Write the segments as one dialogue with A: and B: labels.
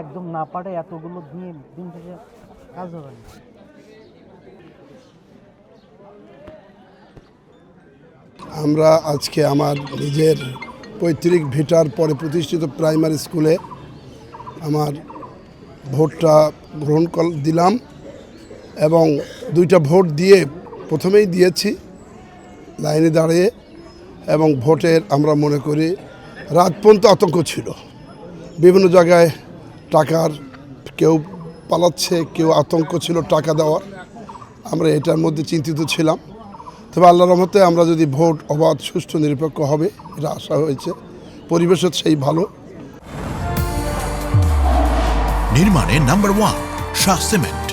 A: একদম না পারে এতগুলো দিয়ে দিন থেকে কাজ হবে না।
B: আমরা আজকে আমার নিজের পৈতৃক ভিটার পরে প্রতিষ্ঠিত প্রাইমারি স্কুলে আমার ভোটটা গ্রহণ দিলাম এবং দুইটা ভোট দিয়ে প্রথমেই দিয়েছি লাইনে দাঁড়িয়ে, এবং ভোটের আমরা মনে করি রাত পর্যন্ত আতঙ্ক ছিল। বিভিন্ন জায়গায় টাকার কেউ পালাচ্ছে, কেউ আতঙ্ক ছিল টাকা দেওয়ার। আমরা এটার মধ্যে চিন্তিত ছিলাম। তবে আল্লাহর রহমতে আমরা যদি ভোট অবাধ, সুষ্ঠু, নিরপেক্ষ হবে এটা আশা হয়েছে। পরিবেশও সেই ভালো।
C: নির্মাণে নাম্বার 1 শাহ সিমেন্ট।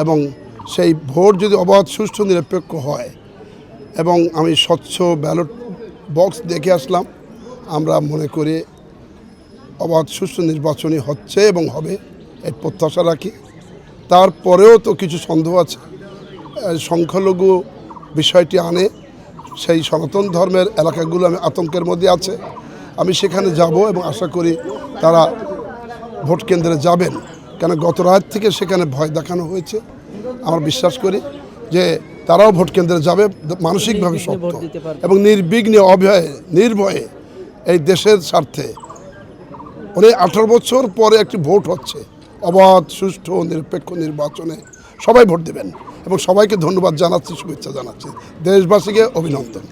B: এবং সেই ভোট যদি অবাধ, সুষ্ঠু, নিরপেক্ষ হয় এবং আমি স্বচ্ছ ব্যালট বক্স দেখে আসলাম, আমরা মনে করি অবাধ, সুষ্ঠু নির্বাচনই হচ্ছে এবং হবে, এর প্রত্যাশা রাখি। তারপরেও তো কিছু সন্দেহ আছে। সংখ্যালঘু বিষয়টি আনে, সেই সনাতন ধর্মের এলাকাগুলো আমি আতঙ্কের মধ্যে আছে। আমি সেখানে যাব এবং আশা করি তারা ভোট কেন্দ্রে যাবেন, কেন গত রাত থেকে সেখানে ভয় দেখানো হয়েছে। আমরা বিশ্বাস করি যে তারাও ভোট কেন্দ্রে যাবে মানসিকভাবে শক্ত এবং নির্বিঘ্নে, অভয়ে, নির্ভয়ে এই দেশের স্বার্থে। 18 বছর পরে একটি ভোট হচ্ছে, অবাধ, সুষ্ঠু, নিরপেক্ষ নির্বাচনে সবাই ভোট দেবেন এবং সবাইকে ধন্যবাদ জানাচ্ছি, শুভেচ্ছা জানাচ্ছি, দেশবাসীকে অভিনন্দন।